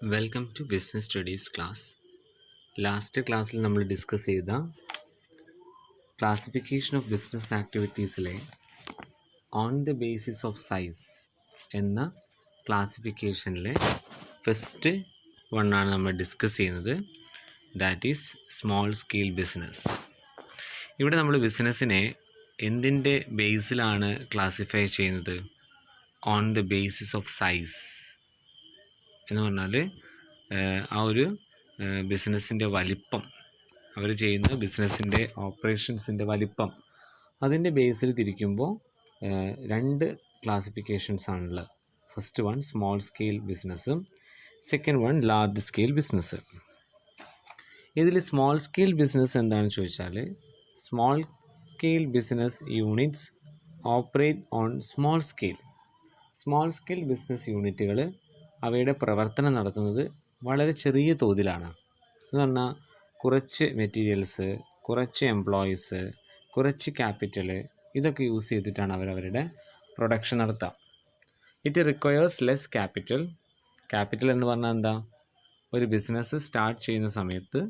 Welcome to business studies class. Last ക്ലാസ്സിൽ നമ്മൾ discuss ചെയ്ത ക്ലാസിഫിക്കേഷൻ ഓഫ് ബിസിനസ് ആക്ടിവിറ്റീസിലെ on the basis of size എന്ന ക്ലാസിഫിക്കേഷനിലെ ഫസ്റ്റ് വണ്ണാണ് നമ്മൾ ഡിസ്കസ് ചെയ്യുന്നത്. That is small scale business. ഇവിടെ നമ്മൾ ബിസിനസ്സിനെ എന്തിൻ്റെ ബേസിലാണ് ക്ലാസിഫൈ ചെയ്യുന്നത്? On the basis of size എന്ന് പറഞ്ഞാൽ ആ ഒരു ബിസിനസ്സിൻ്റെ വലിപ്പം, അവർ ചെയ്യുന്ന ബിസിനസ്സിൻ്റെ ഓപ്പറേഷൻസിൻ്റെ വലിപ്പം, അതിൻ്റെ ബേസിൽ തിരിക്കുമ്പോൾ രണ്ട് ക്ലാസിഫിക്കേഷൻസ് ആണുള്ളത്. ഫസ്റ്റ് വൺ സ്മോൾ സ്കെയിൽ ബിസിനസ്സും second one large scale business. ഇതിൽ സ്മോൾ സ്കെയിൽ ബിസിനസ് എന്താണെന്ന് ചോദിച്ചാൽ, small scale business units operate on small scale. Small scale business യൂണിറ്റുകൾ അവയുടെ പ്രവർത്തനം നടത്തുന്നത് വളരെ ചെറിയ തോതിലാണ്. എന്ന് പറഞ്ഞാൽ കുറച്ച് മെറ്റീരിയൽസ്, കുറച്ച് എംപ്ലോയീസ്, കുറച്ച് ക്യാപിറ്റൽ, ഇതൊക്കെ യൂസ് ചെയ്തിട്ടാണ് അവരവരുടെ പ്രൊഡക്ഷൻ നടത്തുക. It requires less capital. Capital എന്ന് പറഞ്ഞാൽ എന്താ? ഒരു ബിസിനസ് സ്റ്റാർട്ട് ചെയ്യുന്ന സമയത്ത്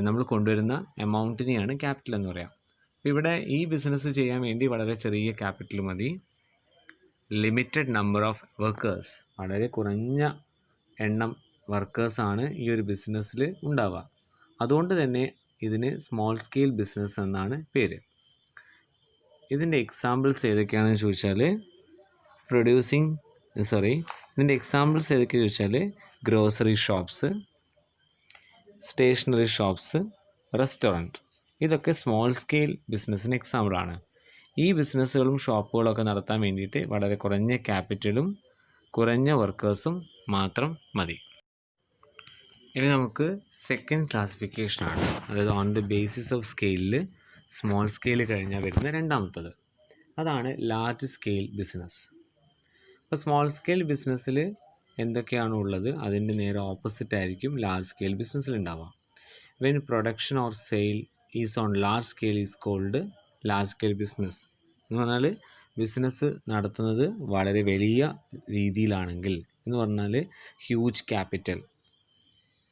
നമ്മൾ കൊണ്ടുവരുന്ന എമൗണ്ടിനെയാണ് ക്യാപിറ്റൽ എന്ന് പറയാം. അപ്പോൾ ഇവിടെ ഈ ബിസിനസ് ചെയ്യാൻ വേണ്ടി വളരെ ചെറിയ ക്യാപിറ്റൽ മതി. ലിമിറ്റഡ് നമ്പർ ഓഫ് വർക്കേഴ്സ്, വളരെ കുറഞ്ഞ എണ്ണം വർക്കേഴ്സാണ് ഈ ഒരു ബിസിനസ്സിൽ ഉണ്ടാവുക. അതുകൊണ്ട് തന്നെ ഇതിന് സ്മോൾ സ്കെയിൽ ബിസിനസ് എന്നാണ് പേര്. ഇതിൻ്റെ എക്സാമ്പിൾസ് ഏതൊക്കെയാണെന്ന് ചോദിച്ചാൽ ഇതിൻ്റെ എക്സാമ്പിൾസ് ഏതൊക്കെയാണെന്ന് ചോദിച്ചാൽ grocery shops, stationery shops, restaurant, ഇതൊക്കെ സ്മോൾ സ്കെയിൽ ബിസിനസ്സിന് എക്സാമ്പിളാണ്. ഈ ബിസിനസ്സുകളും ഷോപ്പുകളൊക്കെ നടത്താൻ വേണ്ടിയിട്ട് വളരെ കുറഞ്ഞ ക്യാപിറ്റലും കുറഞ്ഞ വർക്കേഴ്സും മാത്രം മതി. ഇനി നമുക്ക് സെക്കൻഡ് ക്ലാസിഫിക്കേഷനാണ്, അതായത് ഓൺ ദി ബേസിസ് ഓഫ് സ്കെയിലിൽ സ്മോൾ സ്കെയിൽ കഴിഞ്ഞാൽ വരുന്ന രണ്ടാമത്തത്, അതാണ് ലാർജ് സ്കെയിൽ ബിസിനസ്. അപ്പോൾ സ്മോൾ സ്കെയിൽ ബിസിനസ്സിൽ എന്തൊക്കെയാണ് ഉള്ളത്, അതിൻ്റെ നേരെ ഓപ്പോസിറ്റ് ആയിരിക്കും ലാർജ് സ്കെയിൽ ബിസിനസ്സിൽ ഉണ്ടാവുക. When production or sale is on large scale is called large scale business. എന്ന് പറഞ്ഞാൽ ബിസിനസ് നടത്തുന്നത് വളരെ വലിയ രീതിയിലാണെങ്കിൽ, എന്ന് പറഞ്ഞാൽ ഹ്യൂജ് ക്യാപിറ്റൽ,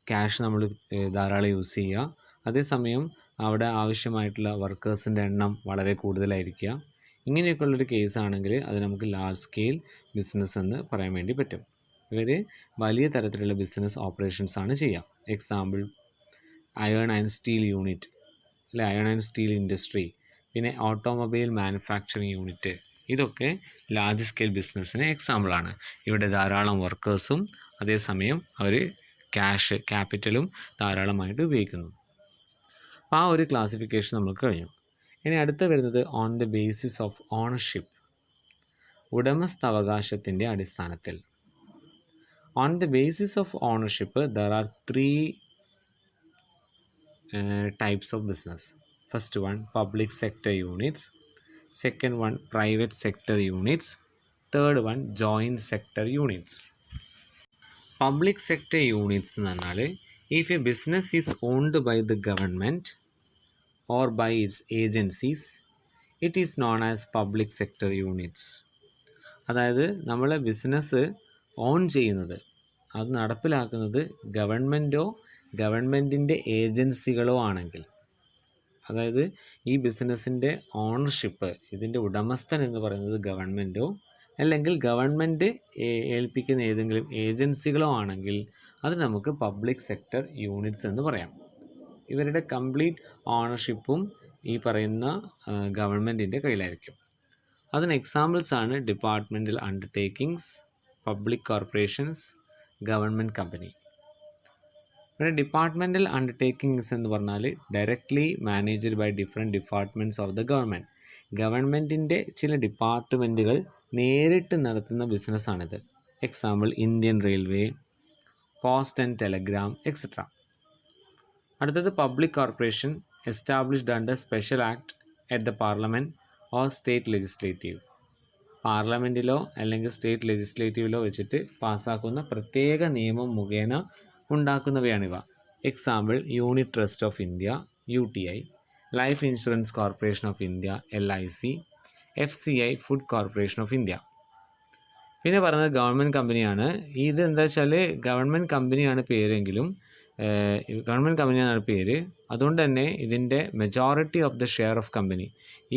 ക്യാഷ് നമ്മൾ ധാരാളം യൂസ് ചെയ്യുക, അതേസമയം അവിടെ ആവശ്യമായിട്ടുള്ള വർക്കേഴ്സിൻ്റെ എണ്ണം വളരെ കൂടുതലായിരിക്കുക. ഇങ്ങനെയൊക്കെയുള്ളൊരു കേസാണെങ്കിൽ അത് നമുക്ക് ലാർജ് സ്കെയിൽ ബിസിനസ് എന്ന് പറയാൻ വേണ്ടി പറ്റും. ഇവർ വലിയ തരത്തിലുള്ള ബിസിനസ് ഓപ്പറേഷൻസാണ് ചെയ്യുക. Example iron and steel unit, അല്ലെ, അയൺ ആൻഡ് സ്റ്റീൽ ഇൻഡസ്ട്രി, പിന്നെ ഓട്ടോമൊബൈൽ മാനുഫാക്ചറിങ് യൂണിറ്റ്, ഇതൊക്കെ ലാർജ് സ്കെയിൽ ബിസിനസ്സിന് എക്സാമ്പിളാണ്. ഇവിടെ ധാരാളം വർക്കേഴ്സും അതേസമയം അവർ ക്യാപിറ്റലും ധാരാളമായിട്ട് ഉപയോഗിക്കുന്നു. അപ്പോൾ ആ ഒരു ക്ലാസിഫിക്കേഷൻ നമുക്ക് കഴിഞ്ഞു. ഇനി അടുത്ത് വരുന്നത് on the basis of ownership, ഉടമസ്ഥാവകാശത്തിൻ്റെ അടിസ്ഥാനത്തിൽ. On the basis of ownership there are 3 types of business. First one, public sector units. Second one, private sector units. Third one, joint sector units. Public sector units എന്ന് പറഞ്ഞാൽ, if a business is owned by the government or by its agencies, it is known as public sector units. അതായത് നമ്മളെ business on ചെയ്യുന്നത്, അത് നടപ്പിലാക്കുന്നത് ഗവൺമെൻറ്റോ ഗവൺമെൻറ്റിൻ്റെ ഏജൻസികളോ ആണെങ്കിൽ, അതായത് ഈ ബിസിനസ്സിൻ്റെ ഓണർഷിപ്പ്, ഇതിൻ്റെ ഉടമസ്ഥൻ എന്ന് പറയുന്നത് ഗവൺമെൻറ്റോ അല്ലെങ്കിൽ ഗവൺമെൻറ് ഏൽപ്പിക്കുന്ന ഏതെങ്കിലും ഏജൻസികളോ ആണെങ്കിൽ അത് നമുക്ക് പബ്ലിക് സെക്ടർ യൂണിറ്റ്സ് എന്ന് പറയാം. ഇവരുടെ കംപ്ലീറ്റ് ഓണർഷിപ്പും ഈ പറയുന്ന ഗവൺമെൻറ്റിൻ്റെ കയ്യിലായിരിക്കും. അതിന് എക്സാമ്പിൾസാണ് departmental undertakings, public corporations, government company. ഇവിടെ ഡിപ്പാർട്ട്മെൻറ്റൽ അണ്ടർടേക്കിങ്സ് എന്ന് പറഞ്ഞാൽ directly managed by different departments of the government. ഗവൺമെൻറ്റിൻ്റെ ചില ഡിപ്പാർട്ട്മെൻറ്റുകൾ നേരിട്ട് നടത്തുന്ന ബിസിനസ്സാണിത്. Example Indian railway, post and telegram, etcetera. അടുത്തത് public corporation, established under special act at the parliament or state legislative. പാർലമെൻറ്റിലോ അല്ലെങ്കിൽ സ്റ്റേറ്റ് ലെജിസ്ലേറ്റീവിലോ വെച്ചിട്ട് പാസ്സാക്കുന്ന പ്രത്യേക നിയമം മുഖേന ഉണ്ടാക്കുന്നവയാണിവ. Example unit trust of India, UTI, life insurance corporation of India, LIC, FCI, food corporation of India. പിന്നെ പറയുന്നത് ഗവൺമെൻറ് കമ്പനിയാണ്. ഇത് എന്താ വെച്ചാൽ ഗവൺമെൻറ് കമ്പനിയാണ് പേരെങ്കിലും ഗവൺമെൻറ് കമ്പനിയാണ് പേര്. അതുകൊണ്ട് തന്നെ ഇതിൻ്റെ majority of the share of company,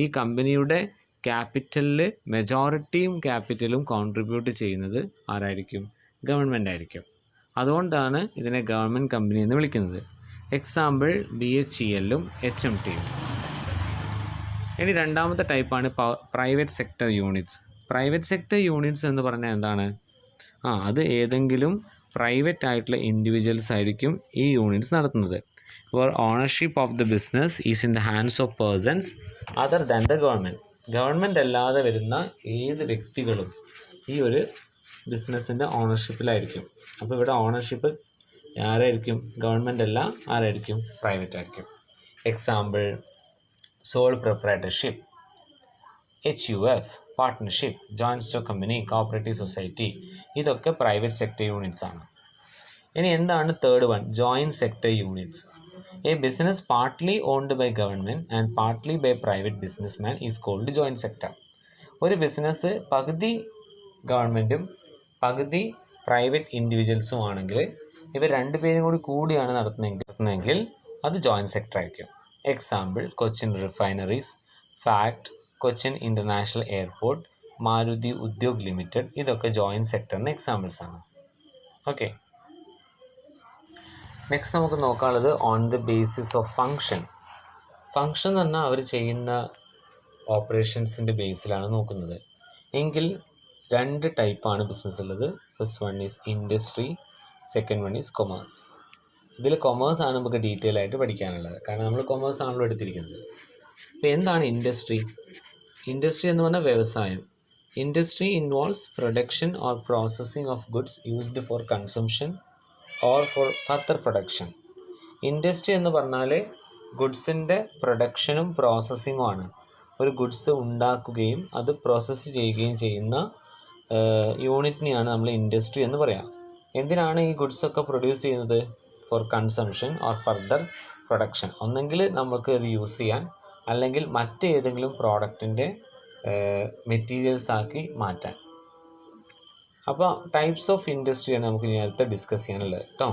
ഈ കമ്പനിയുടെ ക്യാപിറ്റലിൽ മെജോറിറ്റിയും ക്യാപിറ്റലും കോൺട്രിബ്യൂട്ട് ചെയ്യുന്നത് ആരായിരിക്കും? ഗവൺമെൻറ് ആയിരിക്കും. അതുകൊണ്ടാണ് ഇതിനെ ഗവൺമെൻറ് കമ്പനി എന്ന് വിളിക്കുന്നത്. എക്സാമ്പിൾ BHELഉം HMTയും. ഇനി രണ്ടാമത്തെ ടൈപ്പാണ് private sector units. Private sector units എന്ന് പറഞ്ഞാൽ എന്താണ്? അത് ഏതെങ്കിലും പ്രൈവറ്റ് ആയിട്ടുള്ള ഇൻഡിവിജ്വൽസ് ആയിരിക്കും ഈ യൂണിറ്റ്സ് നടത്തുന്നത്. where ownership of the business is in the hands of persons other than the government. Government അല്ലാതെ വരുന്ന ഏത് വ്യക്തികളും ഈ ഒരു ബിസിനസ്സിൻ്റെ ഓണർഷിപ്പിലായിരിക്കും. അപ്പോൾ ഇവിടെ ഓണർഷിപ്പ് ആരായിരിക്കും? ഗവൺമെൻറ് അല്ല, ആരായിരിക്കും? പ്രൈവറ്റ് ആയിരിക്കും. Example sole proprietorship, HUF, partnership, joint stock company, cooperative society, ഇതൊക്കെ പ്രൈവറ്റ് സെക്ടർ യൂണിറ്റ്സ് ആണ്. ഇനി എന്താണ് third one? Joint sector units. A business partly owned by government and partly by private businessman is called joint sector. ഒരു business പകുതി ഗവൺമെൻറ്റും പകുതി private ഇൻഡിവിജ്വൽസും ആണെങ്കിൽ ഇവർ രണ്ടുപേരും കൂടിയാണ് നടത്തുന്നതെങ്കിൽ അത് ജോയിൻറ്റ് സെക്ടർ ആയിരിക്കും. Example Cochin refineries, FACT, Cochin international airport, Maruti Udyog limited, ഇതൊക്കെ ജോയിൻറ്റ് സെക്ടറിന് എക്സാമ്പിൾസ് ആണ്. ഓക്കെ, നെക്സ്റ്റ് നമുക്ക് നോക്കാനുള്ളത് on the basis of function. Function എന്ന് പറഞ്ഞാൽ അവർ ചെയ്യുന്ന ഓപ്പറേഷൻസിൻ്റെ ബേസിലാണ് നോക്കുന്നത്. എങ്കിൽ രണ്ട് ടൈപ്പാണ് ബിസിനസ് ഉള്ളത്. First one is industry, second one is commerce. ഇതിൽ കൊമേഴ്സ് ആണ് നമുക്ക് ഡീറ്റെയിൽ ആയിട്ട് പഠിക്കാനുള്ളത്, കാരണം നമ്മൾ കൊമേഴ്സ് ആണല്ലോ എടുത്തിരിക്കുന്നത്. അപ്പോൾ എന്താണ് ഇൻഡസ്ട്രി? ഇൻഡസ്ട്രി എന്ന് പറഞ്ഞാൽ വ്യവസായം. Industry involves production or processing of goods used for consumption or four further production. Industry എന്ന് പറഞ്ഞാൽ ഗുഡ്സിൻ്റെ പ്രൊഡക്ഷനും പ്രോസസ്സിങ്ങും ആണ്. ഒരു ഗുഡ്സ് ഉണ്ടാക്കുകയും അത് പ്രോസസ്സ് ചെയ്യുകയും ചെയ്യുന്ന യൂണിറ്റിനെയാണ് നമ്മൾ ഇൻഡസ്ട്രി എന്ന് പറയാം. എന്തിനാണ് ഈ ഗുഡ്സൊക്കെ പ്രൊഡ്യൂസ് ചെയ്യുന്നത്? Four consumption or further production. ഒന്നെങ്കിൽ നമുക്ക് അത് യൂസ് ചെയ്യാൻ, അല്ലെങ്കിൽ മറ്റേതെങ്കിലും പ്രോഡക്റ്റിൻ്റെ മെറ്റീരിയൽസ് ആക്കി മാറ്റാൻ. അപ്പോൾ ടൈപ്സ് ഓഫ് ഇൻഡസ്ട്രിയാണ് നമുക്ക് ഇനി അടുത്ത് ഡിസ്കസ് ചെയ്യാനുള്ളത് കേട്ടോ.